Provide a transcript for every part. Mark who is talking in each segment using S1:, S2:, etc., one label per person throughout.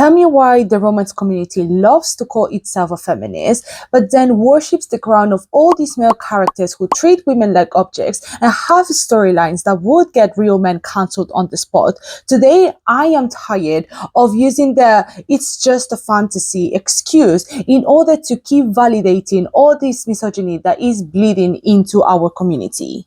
S1: Tell me why the romance community loves to call itself a feminist, but then worships the ground of all these male characters who treat women like objects and have storylines that would get real men cancelled on the spot. Today, I am tired of using the "it's just a fantasy" excuse in order to keep validating all this misogyny that is bleeding into our community.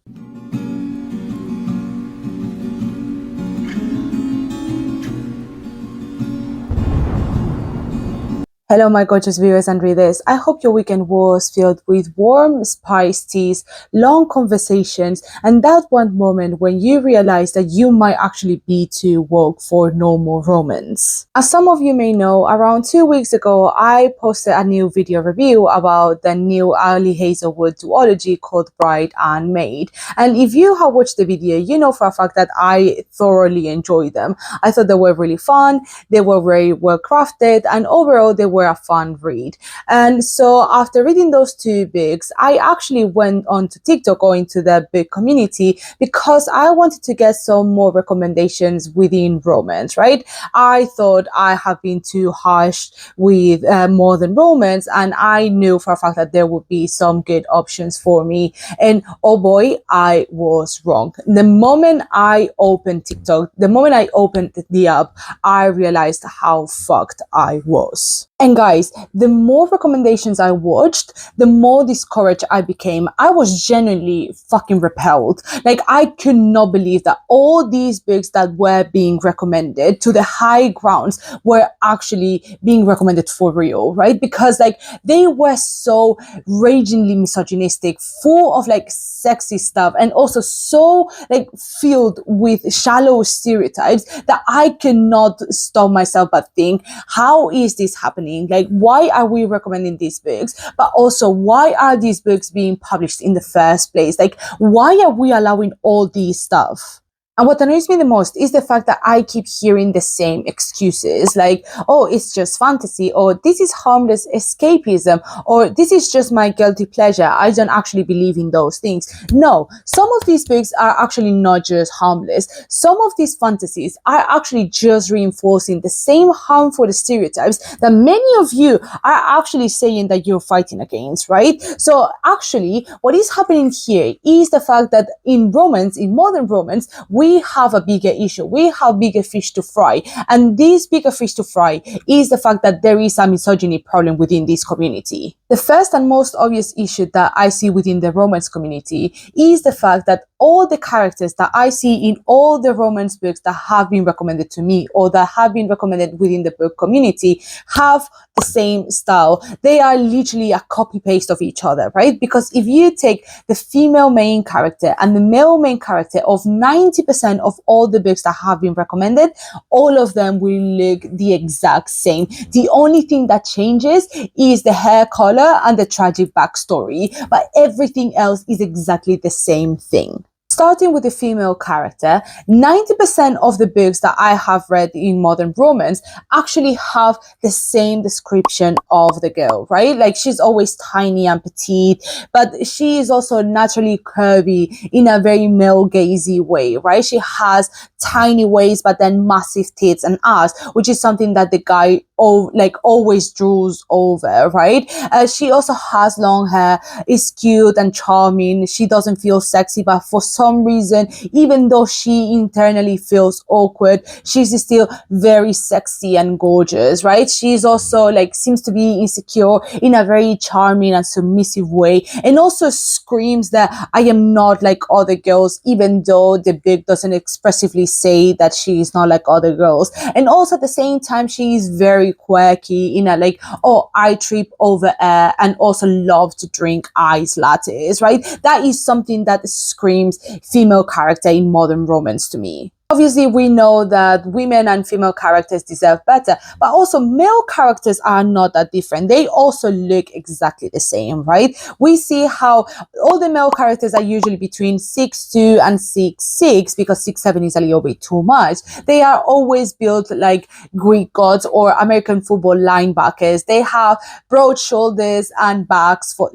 S1: Hello, my gorgeous viewers and readers. I hope your weekend was filled with warm, spiced teas, long conversations, and that one moment when you realize that you might actually be too woke for normal romance. As some of you may know, around 2 weeks ago, I posted a new video review about the new Ali Hazelwood duology called Bride and Maid. And if you have watched the video, you know for a fact that I thoroughly enjoyed them. I thought they were really fun, they were very well crafted, and overall they were a fun read. And so after reading those two books, I actually went on to TikTok or into the book community because I wanted to get some more recommendations within romance, right? I thought I have been too harsh with modern romance, and I knew for a fact that there would be some good options for me. And oh boy, I was wrong. The moment I opened TikTok, the moment I opened the app, I realized how fucked I was. And guys, the more recommendations I watched, the more discouraged I became. I was genuinely fucking repelled. Like, I could not believe that all these books that were being recommended to the high grounds were actually being recommended for real, right? Because like they were so ragingly misogynistic, full of like sexy stuff, and also so like filled with shallow stereotypes that I could not stop myself but think, how is this happening? Like, why are we recommending these books? But also, why are these books being published in the first place? Like, why are we allowing all these stuff? And what annoys me the most is the fact that I keep hearing the same excuses, like, oh, it's just fantasy, or this is harmless escapism, or this is just my guilty pleasure. I don't actually believe in those things. No, some of these books are actually not just harmless. Some of these fantasies are actually just reinforcing the same harmful stereotypes that many of you are actually saying that you're fighting against, right? So actually, what is happening here is the fact that in romance, in modern romance, we have a bigger issue. We have bigger fish to fry. And this bigger fish to fry is the fact that there is a misogyny problem within this community. The first and most obvious issue that I see within the romance community is the fact that all the characters that I see in all the romance books that have been recommended to me or that have been recommended within the book community have the same style. They are literally a copy paste of each other, right? Because if you take the female main character and the male main character of 90% of all the books that have been recommended, all of them will look the exact same. The only thing that changes is the hair color and the tragic backstory, but everything else is exactly the same thing. Starting with the female character, 90% of the books that I have read in modern romance actually have the same description of the girl, right? Like, she's always tiny and petite, but she is also naturally curvy in a very male gazy way, right? She has tiny waist, but then massive tits and ass, which is something that the guy always drools over, right? She also has long hair, is cute and charming. She doesn't feel sexy, but for some reason, even though she internally feels awkward, she's still very sexy and gorgeous, right? She's also like seems to be insecure in a very charming and submissive way, and also screams that I am not like other girls, even though the book doesn't expressively say that she is not like other girls. And also at the same time, she is very quirky in a like, oh, I trip over air and also love to drink ice lattes, right? That is something that screams female character in modern romance to me. Obviously, we know that women and female characters deserve better, but also male characters are not that different. They also look exactly the same, right? We see how all the male characters are usually between 6'2" and 6'6", because 6'7" is a little bit too much. They are always built like Greek gods or American football linebackers. They have broad shoulders and backs for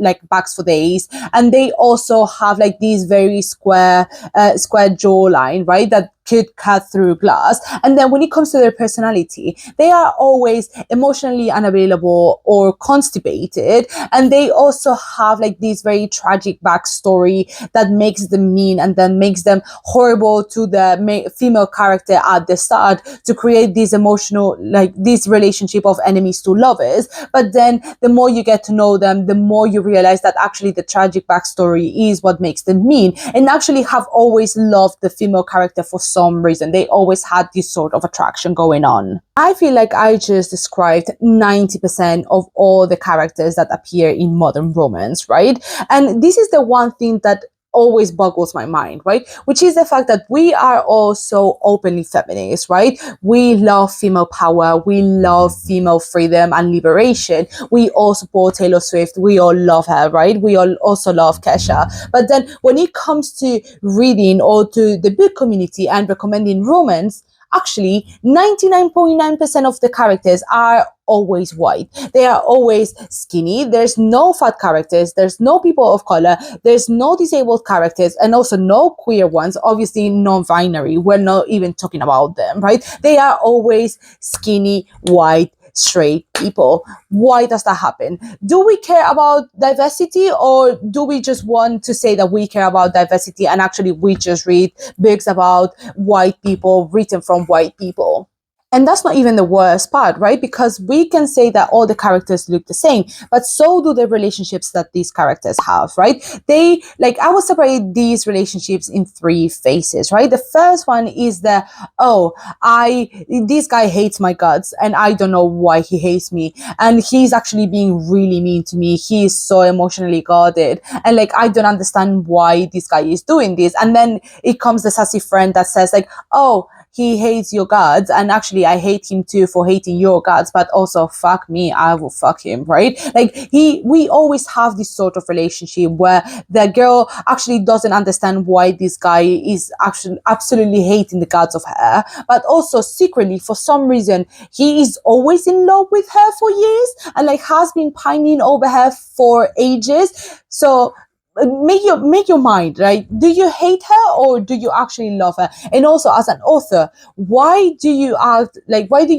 S1: days, and they also have like these very square jawline, right? That could cut through glass. And then when it comes to their personality, they are always emotionally unavailable or constipated, and they also have like this very tragic backstory that makes them mean and then makes them horrible to the female character at the start, to create this emotional, like this relationship of enemies to lovers. But then the more you get to know them, the more you realize that actually the tragic backstory is what makes them mean, and actually have always loved the female character for some reason. They always had this sort of attraction going on. I feel like I just described 90% of all the characters that appear in modern romance, right? And this is the one thing that always boggles my mind, right? Which is the fact that we are all so openly feminist, right? We love female power, we love female freedom and liberation. We all support Taylor Swift, we all love her, right? We all also love Kesha. But then when it comes to reading or to the book community and recommending romance, actually 99.9% of the characters are always white. They are always skinny. There's no fat characters. There's no people of color. There's no disabled characters, and also no queer ones. Obviously non-binary. We're not even talking about them, right? They are always skinny, white, straight people. Why does that happen? Do we care about diversity, or do we just want to say that we care about diversity and actually we just read books about white people written from white people? And that's not even the worst part, right? Because we can say that all the characters look the same, but so do the relationships that these characters have, right? They, like, I would separate these relationships in three phases, right? The first one is this guy hates my guts and I don't know why he hates me. And he's actually being really mean to me. He is so emotionally guarded. And like, I don't understand why this guy is doing this. And then it comes the sassy friend that says like, oh, he hates your gods, and actually I hate him too for hating your gods, but also fuck me, I will fuck him, right? Like we always have this sort of relationship where the girl actually doesn't understand why this guy is actually absolutely hating the gods of her, but also secretly for some reason he is always in love with her for years and like has been pining over her for ages. So make your mind, right? Do you hate her or do you actually love her? And also, as an author, why do you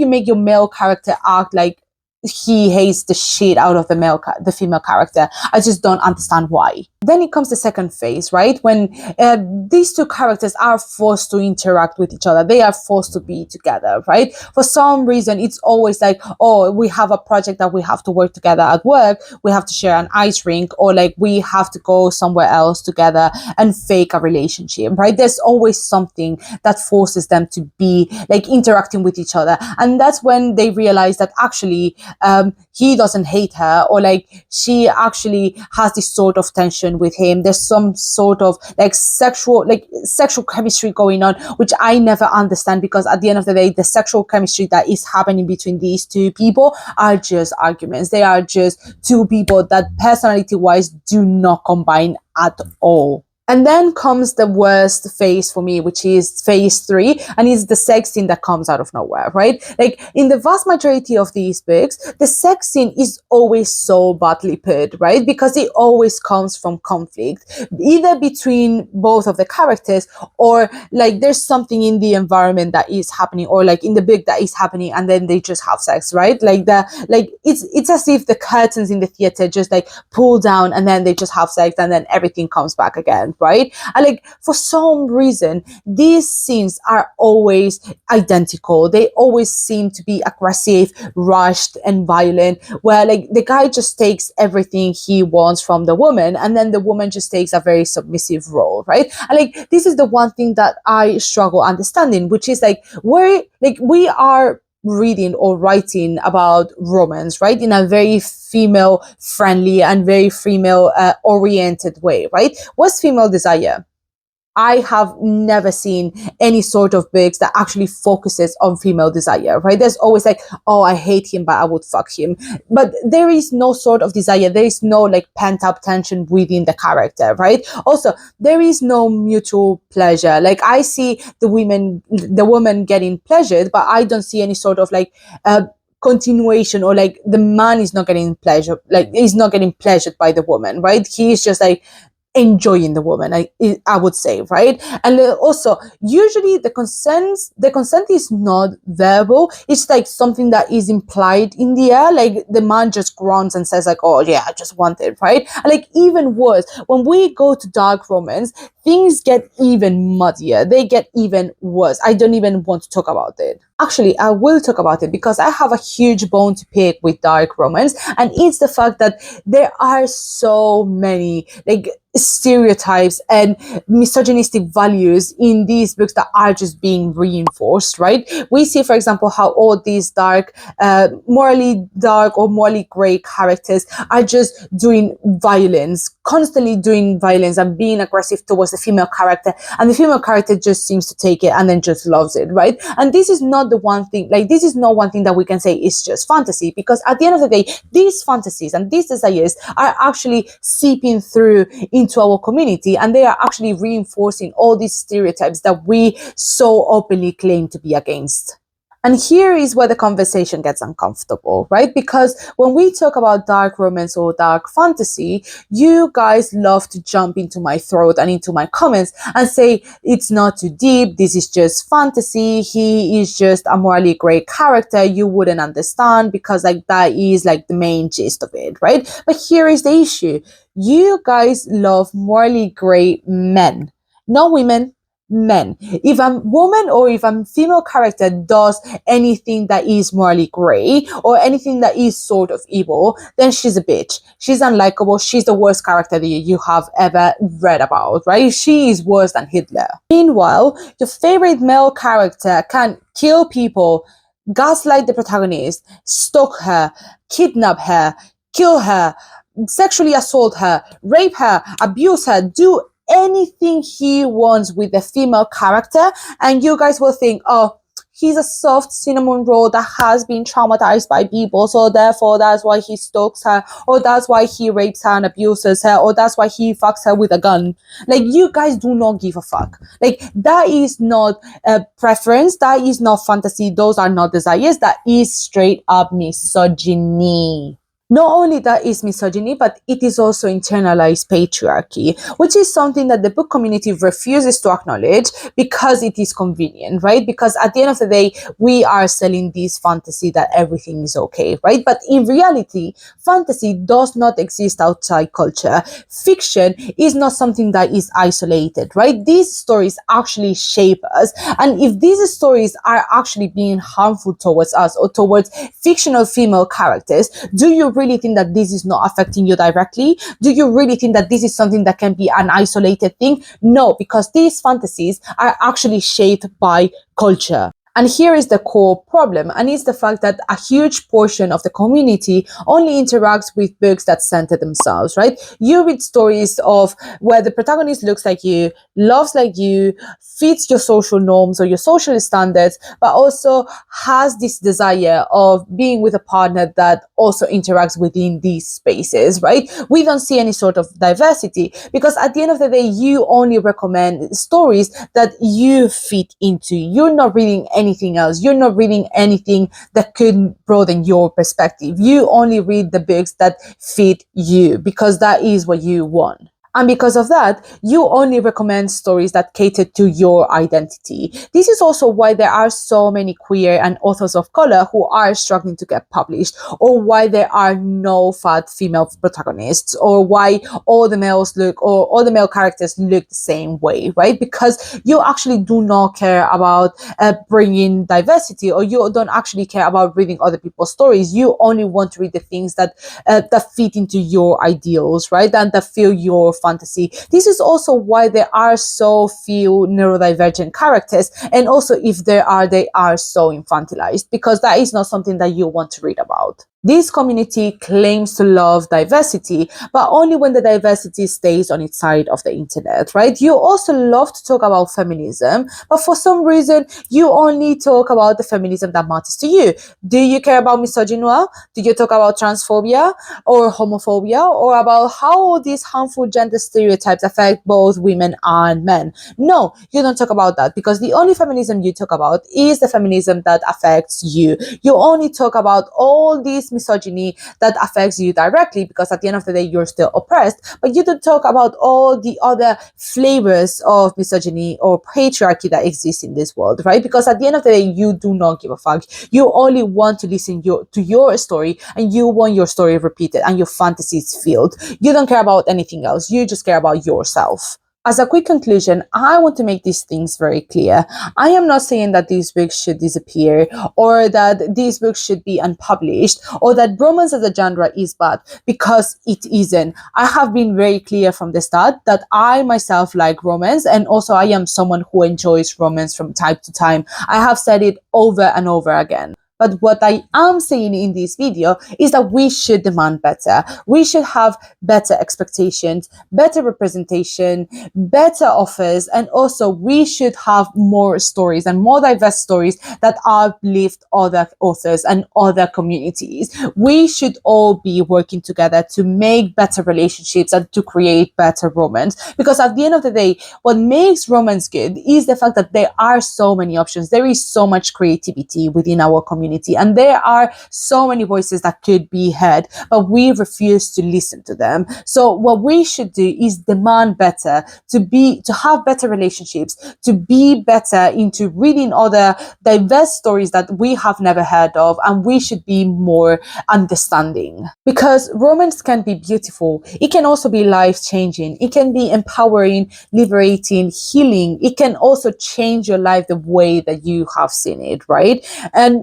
S1: make your male character act like he hates the shit out of the female character? I just don't understand why. Then it comes the second phase, right? When these two characters are forced to interact with each other. They are forced to be together, right? For some reason, it's always like, oh, we have a project that we have to work together at work. We have to share an ice rink, or like we have to go somewhere else together and fake a relationship, right? There's always something that forces them to be like interacting with each other. And that's when they realize that actually he doesn't hate her, or like she actually has this sort of tension with him. There's some sort of like sexual chemistry going on, which I never understand, because at the end of the day, the sexual chemistry that is happening between these two people are just arguments. They are just two people that personality wise do not combine at all. And then comes the worst phase for me, which is phase 3, and it's the sex scene that comes out of nowhere, right? Like in the vast majority of these books, the sex scene is always so badly put, right? Because it always comes from conflict, either between both of the characters, or like there's something in the environment that is happening, or like in the book that is happening, and then they just have sex, right? It's as if the curtains in the theater just like pull down, and then they just have sex, and then everything comes back again, right? And like for some reason, these scenes are always identical. They always seem to be aggressive, rushed, and violent, where like the guy just takes everything he wants from the woman, and then the woman just takes a very submissive role, right? And like this is the one thing that I struggle understanding, which is like we are reading or writing about romance, right, in a very female friendly and very female oriented way, right? What's female desire? I have never seen any sort of books that actually focuses on female desire, right? There's always like, oh, I hate him, but I would fuck him. But there is no sort of desire. There is no like pent up tension within the character, right? Also, there is no mutual pleasure. Like I see the woman getting pleasured, but I don't see any sort of like, continuation, or like the man is not getting pleasure, like he's not getting pleasured by the woman, right? He's just like enjoying the woman, I would say, right? And also, usually the consent is not verbal. It's like something that is implied in the air. Like the man just grunts and says like, oh yeah, I just want it, right? And like even worse, when we go to dark romance, things get even muddier. They get even worse. I don't even want to talk about it. Actually, I will talk about it because I have a huge bone to pick with dark romance, and it's the fact that there are so many like stereotypes and misogynistic values in these books that are just being reinforced, right? We see, for example, how all these morally dark or morally gray characters are just doing violence, constantly doing violence and being aggressive towards the female character, and the female character just seems to take it and then just loves it, right? And this is not this is not one thing that we can say is just fantasy, because at the end of the day, these fantasies and these desires are actually seeping through into our community, and they are actually reinforcing all these stereotypes that we so openly claim to be against. And here is where the conversation gets uncomfortable, right? Because when we talk about dark romance or dark fantasy, you guys love to jump into my throat and into my comments and say, it's not too deep, this is just fantasy, he is just a morally great character, you wouldn't understand, because like that is like the main gist of it, right? But here is the issue. You guys love morally great men, not women, men. If a woman or if a female character does anything that is morally grey or anything that is sort of evil, then she's a bitch. She's unlikable. She's the worst character that you have ever read about, right? She is worse than Hitler. Meanwhile, your favorite male character can kill people, gaslight the protagonist, stalk her, kidnap her, kill her, sexually assault her, rape her, abuse her, do anything he wants with the female character, and you guys will think, oh, he's a soft cinnamon roll that has been traumatized by people, so therefore that's why he stalks her, or that's why he rapes her and abuses her, or that's why he fucks her with a gun. Like, you guys do not give a fuck. Like, that is not a preference, that is not fantasy, those are not desires, that is straight up misogyny. Not only that is misogyny, but it is also internalized patriarchy, which is something that the book community refuses to acknowledge because it is convenient, right? Because at the end of the day, we are selling this fantasy that everything is okay, right? But in reality, fantasy does not exist outside culture. Fiction is not something that is isolated, right? These stories actually shape us. And if these stories are actually being harmful towards us or towards fictional female characters, do you really think that this is not affecting you directly? Do you really think that this is something that can be an isolated thing? No, because these fantasies are actually shaped by culture. And here is the core problem, and it's the fact that a huge portion of the community only interacts with books that center themselves, right? You read stories of where the protagonist looks like you, loves like you, fits your social norms or your social standards, but also has this desire of being with a partner that also interacts within these spaces, right? We don't see any sort of diversity because at the end of the day, you only recommend stories that you fit into. You're not reading anything else. You're not reading anything that could broaden your perspective. You only read the books that fit you because that is what you want. And because of that, you only recommend stories that cater to your identity. This is also why there are so many queer and authors of color who are struggling to get published, or why there are no fat female protagonists, or why all the male characters look the same way, right? Because you actually do not care about bringing diversity, or you don't actually care about reading other people's stories. You only want to read the things that fit into your ideals, right? And that fill your fantasy. This is also why there are so few neurodivergent characters, and also if there are, they are so infantilized, because that is not something that you want to read about. This community claims to love diversity, but only when the diversity stays on its side of the internet, right? You also love to talk about feminism, but for some reason, you only talk about the feminism that matters to you. Do you care about misogyny? Do you talk about transphobia or homophobia, or about how these harmful gender stereotypes affect both women and men? No, you don't talk about that, because the only feminism you talk about is the feminism that affects you. You only talk about all these is misogyny that affects you directly, because at the end of the day, you're still oppressed, but you don't talk about all the other flavors of misogyny or patriarchy that exists in this world, right? Because at the end of the day, you do not give a fuck. You only want to listen to your story, and you want your story repeated and your fantasies filled. You don't care about anything else. You just care about yourself. As a quick conclusion, I want to make these things very clear. I am not saying that these books should disappear, or that these books should be unpublished, or that romance as a genre is bad, because it isn't. I have been very clear from the start that I myself like romance, and also I am someone who enjoys romance from time to time. I have said it over and over again. But what I am saying in this video is that we should demand better. We should have better expectations, better representation, better offers, and also we should have more stories and more diverse stories that uplift other authors and other communities. We should all be working together to make better relationships and to create better romance. Because at the end of the day, what makes romance good is the fact that there are so many options. There is so much creativity within our community, and there are so many voices that could be heard, but we refuse to listen to them. So what we should do is demand better, to have better relationships, to be better into reading other diverse stories that we have never heard of, and we should be more understanding. Because romance can be beautiful. It can also be life-changing. It can be empowering, liberating, healing. It can also change your life the way that you have seen it, right?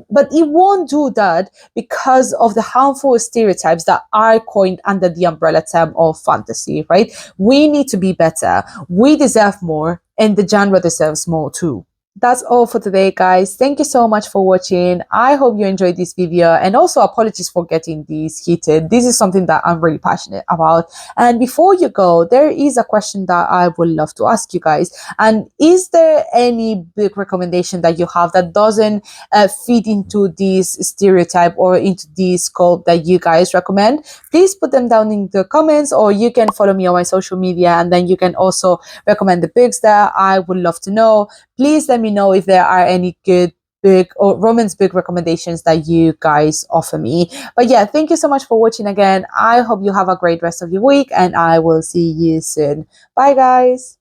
S1: But it won't do that because of the harmful stereotypes that are coined under the umbrella term of fantasy, right? We need to be better. We deserve more, and the genre deserves more too. That's all for today, guys. Thank you so much for watching. I hope you enjoyed this video, and also apologies for getting this heated. This is something that I'm really passionate about. And before you go, there is a question that I would love to ask you guys. And is there any book recommendation that you have that doesn't fit into this stereotype or into this scope that you guys recommend? Please put them down in the comments, or you can follow me on my social media, and then you can also recommend the books there. I would love to know. Please let me know if there are any good book or romance book recommendations that you guys offer me. But yeah, thank you so much for watching again. I hope you have a great rest of your week, and I will see you soon. Bye, guys.